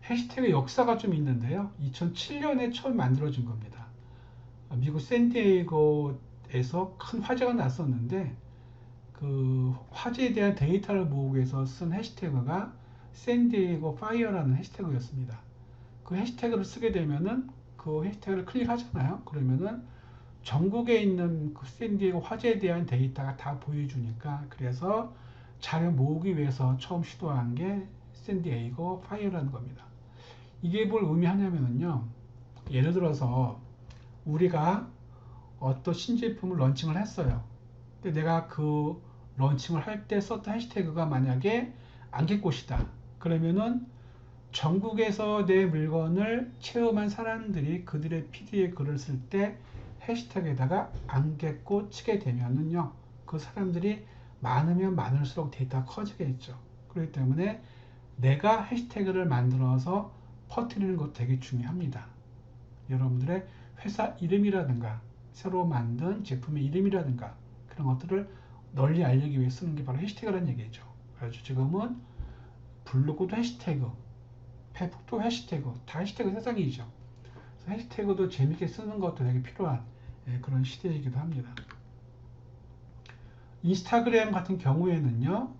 해시태그 역사가 좀 있는데요. 2007년에 처음 만들어진 겁니다. 미국 샌디에이고에서 큰 화재가 났었는데 그 화재에 대한 데이터를 모으기 위해서 쓴 해시태그가 샌디에이고 파이어라는 해시태그였습니다. 그 해시태그를 쓰게 되면은 그 해시태그를 클릭하잖아요. 그러면은 전국에 있는 그 샌디에이고 화재에 대한 데이터가 다 보여주니까, 그래서 자료 모으기 위해서 처음 시도한 게 샌디에이고 파이어라는 겁니다. 이게 뭘 의미하냐면요, 예를 들어서 우리가 어떤 신제품을 런칭을 했어요. 근데 내가 그 런칭을 할 때 썼던 해시태그가 만약에 안개꽃이다. 그러면은 전국에서 내 물건을 체험한 사람들이 그들의 PD에 글을 쓸 때 해시태그에다가 안개꽃 치게 되면은요, 그 사람들이 많으면 많을수록 데이터가 커지겠죠. 그렇기 때문에 내가 해시태그를 만들어서 퍼뜨리는 것도 되게 중요합니다. 여러분들의 회사 이름이라든가 새로 만든 제품의 이름이라든가 그런 것들을 널리 알리기 위해 쓰는 게 바로 해시태그라는 얘기죠. 그래서 지금은 블로그도 해시태그, 페북도 해시태그, 다 해시태그 세상이죠. 그래서 해시태그도 재밌게 쓰는 것도 되게 필요한 그런 시대이기도 합니다. 인스타그램 같은 경우에는요,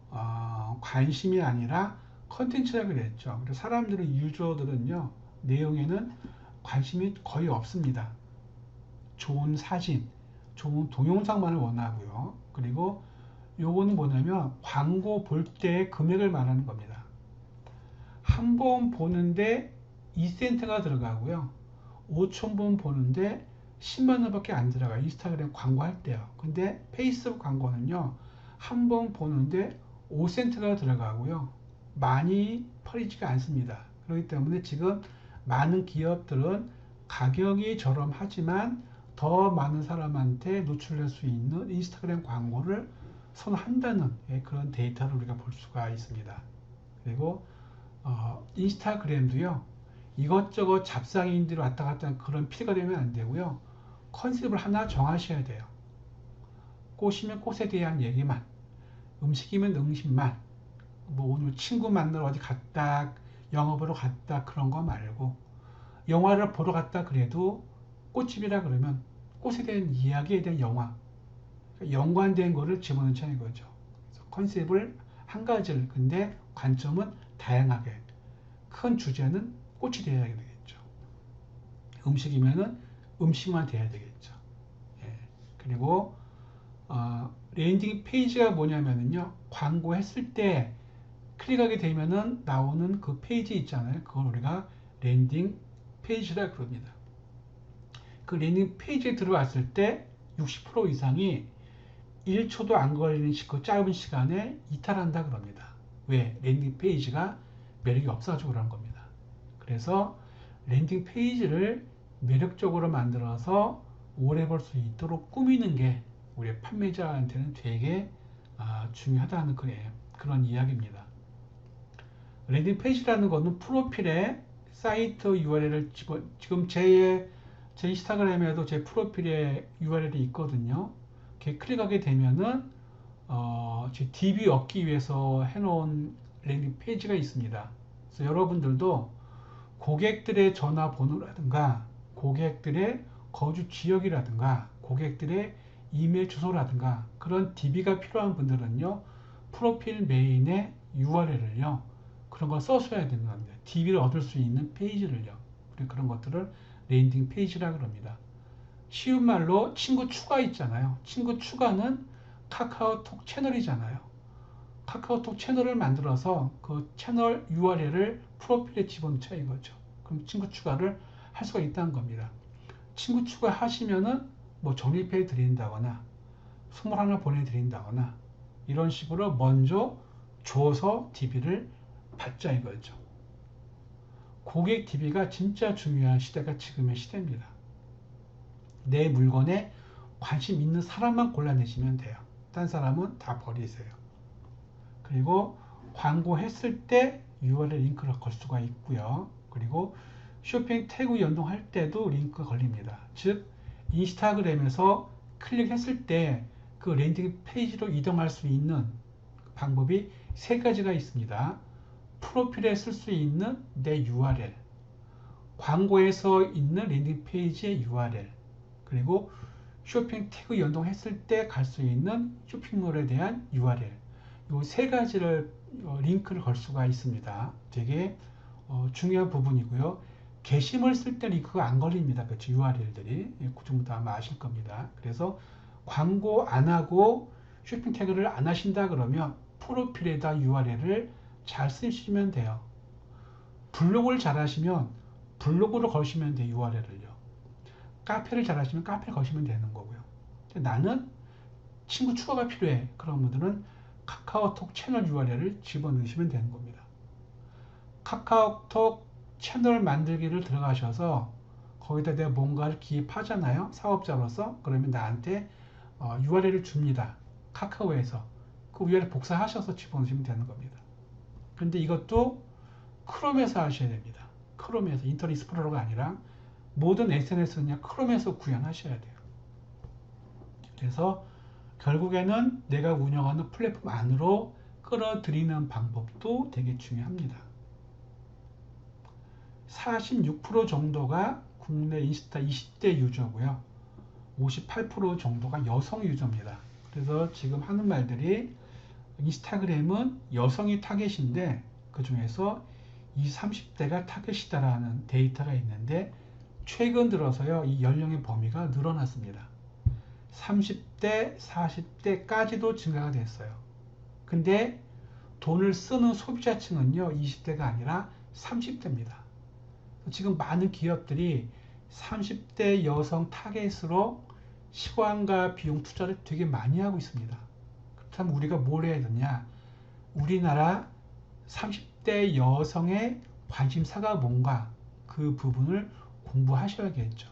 관심이 아니라 컨텐츠라 그랬죠. 그래서 사람들은, 유저들은요, 내용에는 관심이 거의 없습니다. 좋은 사진, 좋은 동영상만을 원하고요. 그리고 요거는 뭐냐면 광고 볼 때 금액을 말하는 겁니다. 한 번 보는데 2센트가 들어가고요. 5천 번 보는데 10만 원밖에 안 들어가요. 인스타그램 광고할 때요. 근데 페이스북 광고는요. 한 번 보는데 5센트가 들어가고요. 많이 퍼지지가 않습니다. 그렇기 때문에 지금 많은 기업들은 가격이 저렴하지만 더 많은 사람한테 노출될 수 있는 인스타그램 광고를 선호한다는 그런 데이터를 우리가 볼 수가 있습니다. 그리고 인스타그램도요. 이것저것 잡상인들이 왔다 갔다 하는 그런 피해가 되면 안 되고요. 컨셉을 하나 정하셔야 돼요. 꽃이면 꽃에 대한 얘기만, 음식이면 음식만, 뭐 오늘 친구 만나러 어디 갔다, 영화 보러 갔다 그런 거 말고 영화를 보러 갔다 그래도 꽃집이라 그러면 꽃에 대한 이야기에 대한 영화, 연관된 거를 집어넣자는 거죠. 컨셉을 한 가지를, 근데 관점은 다양하게, 큰 주제는 꽃이 되어야 되겠죠. 음식이면은 음식만 돼야 되겠죠. 예. 그리고 랜딩 페이지가 뭐냐면요, 광고했을 때 클릭하게 되면은 나오는 그 페이지 있잖아요. 그걸 우리가 랜딩 페이지라 그럽니다. 그 랜딩 페이지에 들어왔을 때 60% 이상이 1초도 안 걸리는 그 짧은 시간에 이탈한다 그럽니다. 왜? 랜딩 페이지가 매력이 없어가지고 그런 겁니다. 그래서 랜딩 페이지를 매력적으로 만들어서 오래 볼 수 있도록 꾸미는 게 우리 판매자한테는 되게 중요하다는 그런 이야기입니다. 랜딩 페이지라는 것은 프로필에 사이트 URL을 지금 제 인스타그램에도 제 프로필에 URL이 있거든요. 이렇게 클릭하게 되면은 제 DB 얻기 위해서 해놓은 랜딩 페이지가 있습니다. 그래서 여러분들도 고객들의 전화번호라든가 고객들의 거주 지역이라든가 고객들의 이메일 주소라든가 그런 DB가 필요한 분들은요, 프로필 메인에 URL을요, 그런 걸 써줘야 되는 겁니다. DB를 얻을 수 있는 페이지를요. 그런 것들을 랜딩 페이지라고 합니다. 쉬운 말로 친구 추가 있잖아요. 친구 추가는 카카오톡 채널이잖아요. 카카오톡 채널을 만들어서 그 채널 URL을 프로필에 집어넣자 이거죠. 그럼 친구 추가를 할 수가 있다는 겁니다. 친구 추가 하시면은 뭐 적립해 드린다거나 선물 하나 보내드린다거나 이런 식으로 먼저 줘서 DB를 받자 이거죠. 고객 DB가 진짜 중요한 시대가 지금의 시대입니다. 내 물건에 관심 있는 사람만 골라내시면 돼요. 딴 사람은 다 버리세요. 그리고 광고했을 때 URL 링크를 걸 수가 있고요. 그리고 쇼핑 태그 연동할 때도 링크 걸립니다. 즉 인스타그램에서 클릭했을 때 그 랜딩 페이지로 이동할 수 있는 방법이 세 가지가 있습니다. 프로필에 쓸 수 있는 내 URL, 광고에서 있는 랜딩 페이지의 URL, 그리고 쇼핑 태그 연동했을 때 갈 수 있는 쇼핑몰에 대한 URL, 이 세 가지를 링크를 걸 수가 있습니다. 되게 중요한 부분이고요. 게시물 쓸 때 링크가 안 걸립니다. 그렇죠? URL들이. 그 정도 아마 아실 겁니다. 그래서 광고 안 하고 쇼핑 태그를 안 하신다 그러면 프로필에다 URL을 잘 쓰시면 돼요. 블로그를 잘 하시면 블로그를 거시면 돼요. URL을요. 카페를 잘 하시면 카페를 거시면 되는 거고요. 나는 친구 추가가 필요해. 그런 분들은 카카오톡 채널 URL을 집어넣으시면 되는 겁니다. 카카오톡 채널 만들기를 들어가셔서 거기다 내가 뭔가를 기입하잖아요. 사업자로서. 그러면 나한테 URL을 줍니다. 카카오에서 그 위에 복사하셔서 집어넣으시면 되는 겁니다. 근데 이것도 크롬에서 하셔야 됩니다. 크롬에서, 인터넷 익스플로러가 아니라 모든 SNS는 그냥 크롬에서 구현하셔야 돼요. 그래서 결국에는 내가 운영하는 플랫폼 안으로 끌어들이는 방법도 되게 중요합니다. 46% 정도가 국내 인스타 20대 유저고요. 58% 정도가 여성 유저입니다. 그래서 지금 하는 말들이 인스타그램은 여성이 타겟인데 그 중에서 20, 30대가 타겟이다라는 데이터가 있는데 최근 들어서요, 이 연령의 범위가 늘어났습니다. 30대, 40대까지도 증가가 됐어요. 근데 돈을 쓰는 소비자층은요, 20대가 아니라 30대입니다. 지금 많은 기업들이 30대 여성 타겟으로 시간과 비용 투자를 되게 많이 하고 있습니다. 그렇다면 우리가 뭘 해야 되냐? 우리나라 30대 여성의 관심사가 뭔가 그 부분을 공부하셔야겠죠.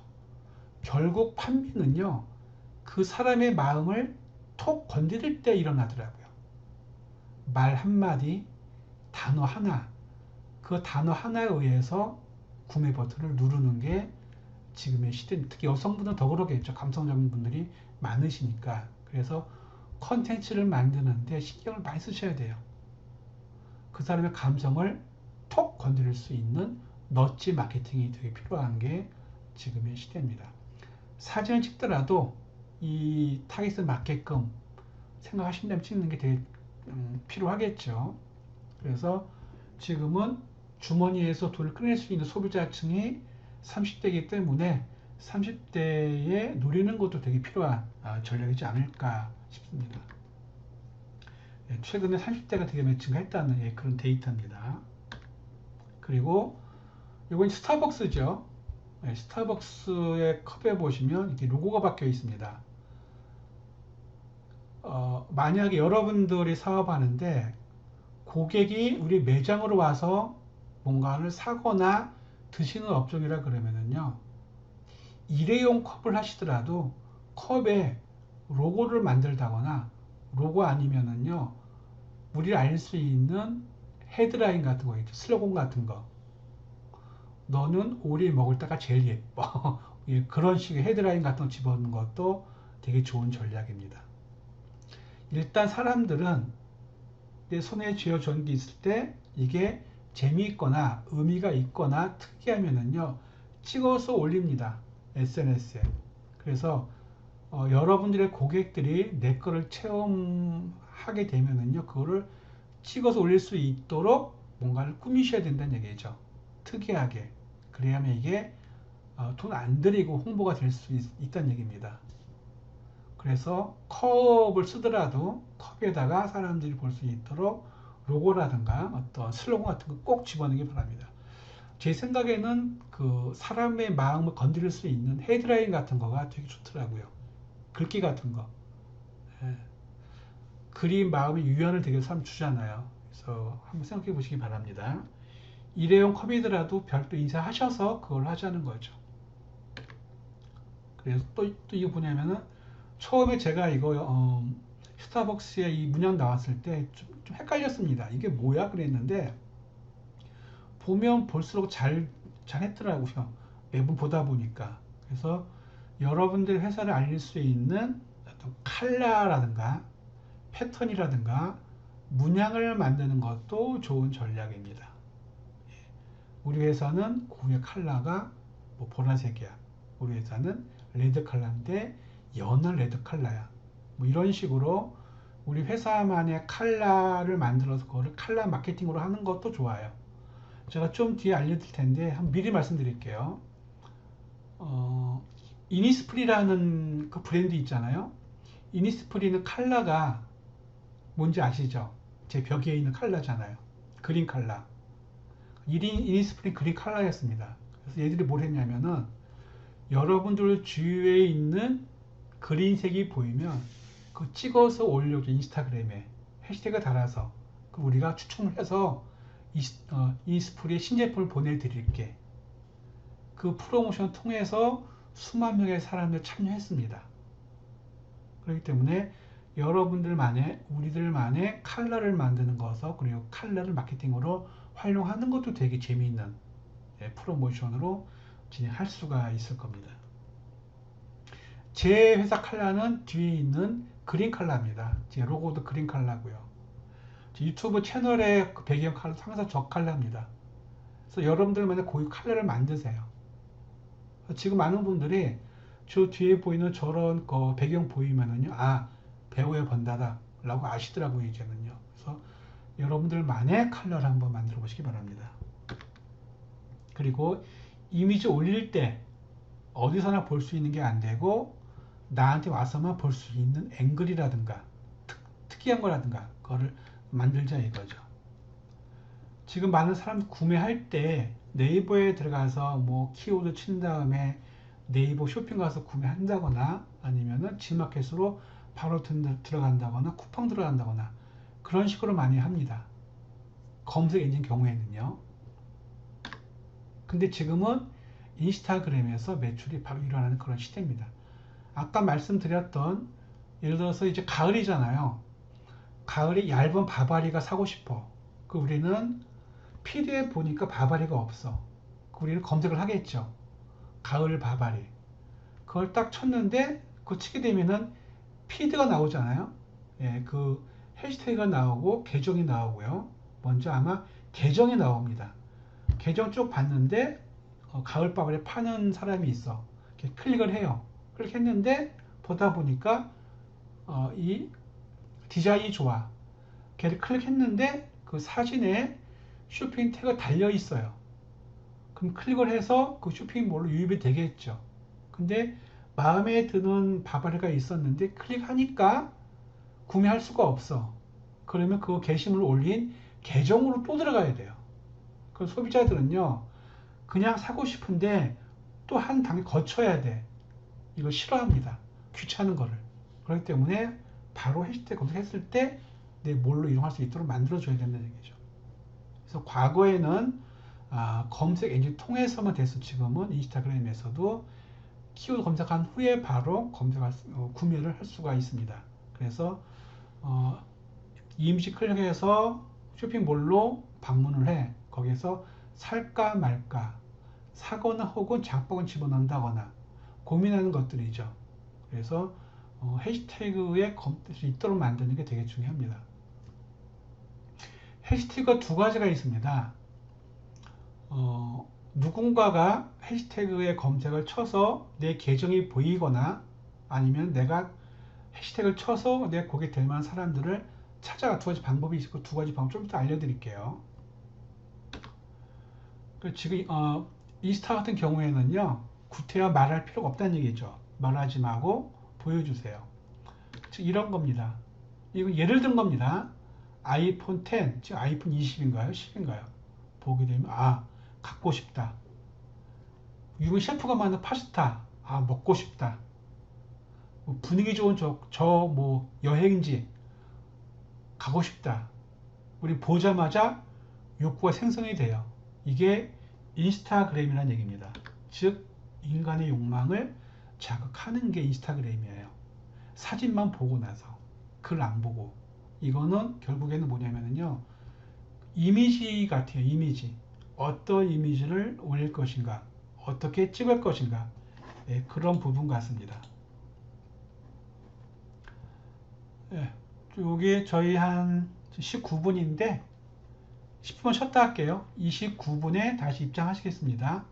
결국 판매는요, 그 사람의 마음을 톡 건드릴 때 일어나더라고요. 말 한마디, 단어 하나, 그 단어 하나에 의해서 구매 버튼을 누르는 게 지금의 시대, 특히 여성분은 더 그러겠죠. 감성적인 분들이 많으시니까. 그래서 컨텐츠를 만드는데 신경을 많이 쓰셔야 돼요. 그 사람의 감성을 톡 건드릴 수 있는 넛지 마케팅이 되게 필요한 게 지금의 시대입니다. 사진을 찍더라도 이 타깃을 맞게끔 생각하신다면 찍는 게 되게 필요하겠죠. 그래서 지금은 주머니에서 돈을 꺼낼 수 있는 소비자층이 30대이기 때문에 30대에 노리는 것도 되게 필요한 전략이지 않을까 싶습니다. 최근에 30대가 되게 증가했다는 그런 데이터입니다. 그리고 이건 스타벅스죠. 스타벅스의 컵에 보시면 이렇게 로고가 박혀 있습니다. 만약에 여러분들이 사업하는데 고객이 우리 매장으로 와서 뭔가를 사거나 드시는 업종이라 그러면은요, 일회용 컵을 하시더라도 컵에 로고를 만들다거나 로고 아니면은요, 우리를 알 수 있는 헤드라인 같은 거 있죠. 슬로건 같은 거. 너는 오리 먹을 때가 제일 예뻐. 그런 식의 헤드라인 같은 거 집어넣는 것도 되게 좋은 전략입니다. 일단 사람들은 내 손에 쥐어준 게 있을 때 이게 재미있거나 의미가 있거나 특이하면은요, 찍어서 올립니다. SNS에. 그래서 여러분들의 고객들이 내 거를 체험하게 되면은요, 그거를 찍어서 올릴 수 있도록 뭔가를 꾸미셔야 된다는 얘기죠. 특이하게. 그래야만 이게 돈 안 들이고 홍보가 될 수 있다는 얘기입니다. 그래서 컵을 쓰더라도 컵에다가 사람들이 볼 수 있도록 로고라든가 어떤 슬로건 같은 거 꼭 집어넣기 바랍니다. 제 생각에는 그 사람의 마음을 건드릴 수 있는 헤드라인 같은 거가 되게 좋더라고요. 글귀 같은 거. 예. 글이 마음의 유연을 되게 사람 주잖아요. 그래서 한번 생각해 보시기 바랍니다. 일회용 컵이더라도 별도 인쇄하셔서 그걸 하자는 거죠. 그래서 또 이게 뭐냐면은 처음에 제가 이거 스타벅스에 이 문양 나왔을 때 좀 헷갈렸습니다. 이게 뭐야? 그랬는데 보면 볼수록 잘 했더라고요. 매번 보다 보니까. 그래서 여러분들 회사를 알릴 수 있는 어떤 컬러라든가 패턴이라든가 문양을 만드는 것도 좋은 전략입니다. 우리 회사는 고유의 컬러가 뭐 보라색이야. 우리 회사는 레드 컬러인데 연한 레드 컬러야. 뭐 이런 식으로 우리 회사만의 컬러를 만들어서 그거를 컬러 마케팅으로 하는 것도 좋아요. 제가 좀 뒤에 알려드릴 텐데 한번 미리 말씀드릴게요. 이니스프리라는 그 브랜드 있잖아요. 이니스프리는 컬러가 뭔지 아시죠? 제 벽에 있는 컬러잖아요. 그린 컬러. 이니스프리 그린 컬러였습니다. 그래서 얘들이 뭘 했냐면은 여러분들 주위에 있는 그린색이 보이면 그 찍어서 올려줘. 인스타그램에 해시태그 달아서 그 우리가 추첨을 해서 이니스프리의 신제품을 보내드릴게. 그 프로모션 통해서 수만 명의 사람들 참여했습니다. 그렇기 때문에 여러분들만의 우리들만의 컬러를 만드는 것서 그리고 컬러를 마케팅으로 활용하는 것도 되게 재미있는 프로모션으로 진행할 수가 있을 겁니다. 제 회사 컬러는 뒤에 있는 그린 컬러입니다. 제 로고도 그린 컬러고요. 유튜브 채널의 그 배경 컬러 항상 저 컬러입니다. 그래서 여러분들만의 고유 컬러를 만드세요. 지금 많은 분들이 저 뒤에 보이는 저런 거 배경 보이면은요, 아, 배우의 번다다 라고 아시더라고요, 이제는요. 그래서 여러분들만의 컬러를 한번 만들어 보시기 바랍니다. 그리고 이미지 올릴 때 어디서나 볼 수 있는 게 안 되고 나한테 와서만 볼 수 있는 앵글이라든가 특이한 거라든가 그거를 만들자 이거죠. 지금 많은 사람 구매할 때 네이버에 들어가서 뭐 키워드 친 다음에 네이버 쇼핑 가서 구매한다거나 아니면은 G마켓으로 바로 들어간다거나 쿠팡 들어간다거나 그런 식으로 많이 합니다. 검색 엔진 경우에는요. 근데 지금은 인스타그램에서 매출이 바로 일어나는 그런 시대입니다. 아까 말씀드렸던 예를 들어서 이제 가을이잖아요. 가을에 얇은 바바리가 사고 싶어. 그 우리는 PDF 보니까 바바리가 없어. 우리는 검색을 하겠죠. 가을 바바리. 그걸 딱 쳤는데 그거 치게 되면은 피드가 나오잖아요. 예, 그 해시태그가 나오고 계정이 나오고요. 먼저 아마 계정이 나옵니다. 계정 쭉 봤는데 가을 바바리 파는 사람이 있어. 이렇게 클릭을 해요. 그렇게 했는데 보다 보니까 이 디자인이 좋아. 걔를 클릭했는데 그 사진에 쇼핑 태그가 달려 있어요. 그럼 클릭을 해서 그 쇼핑몰로 유입이 되겠죠. 근데 마음에 드는 바바리가 있었는데 클릭하니까 구매할 수가 없어. 그러면 그 게시물을 올린 계정으로 또 들어가야 돼요. 그 소비자들은요, 그냥 사고 싶은데 또 한 단계 거쳐야 돼. 이거 싫어합니다. 귀찮은 거를. 그렇기 때문에 바로 해시태그 검색했을 때 내 몰로 이용할 수 있도록 만들어줘야 된다는 얘기죠. 그래서 과거에는 검색 엔진 통해서만 됐어. 지금은 인스타그램에서도 키워드 검색한 후에 바로 구매를 할 수가 있습니다. 그래서 이미지 클릭해서 쇼핑몰로 방문을 해. 거기서 살까 말까 사거나 혹은 장바구니 집어넣는다거나 고민하는 것들이죠. 그래서 해시태그에 검색이 있도록 만드는 게 되게 중요합니다. 해시태그가 두 가지가 있습니다. 누군가가 해시태그에 검색을 쳐서 내 계정이 보이거나 아니면 내가 해시태그를 쳐서 내 거기에 될 만한 사람들을 찾아가 두 가지 방법이 있고 두 가지 방법 좀 이따 알려드릴게요. 지금 인스타 같은 경우에는요, 구태여 말할 필요가 없다는 얘기죠. 말하지 말고 보여주세요. 즉 이런 겁니다. 이거 예를 든 겁니다. 아이폰 10, 지금 아이폰 20인가요? 10인가요? 보게 되면 갖고 싶다. 유명 셰프가 만든 파스타, 먹고 싶다. 뭐 분위기 좋은 뭐 여행지 가고 싶다. 우리 보자마자 욕구가 생성이 돼요. 이게 인스타그램이라는 얘기입니다. 즉 인간의 욕망을 자극하는 게 인스타그램이에요. 사진만 보고 나서 글 안 보고. 이거는 결국에는 뭐냐면요, 이미지 같아요. 이미지. 어떤 이미지를 올릴 것인가, 어떻게 찍을 것인가, 그런 부분 같습니다. 여기 저희 한 19분인데 10분 쉬었다 할게요. 29분에 다시 입장하시겠습니다.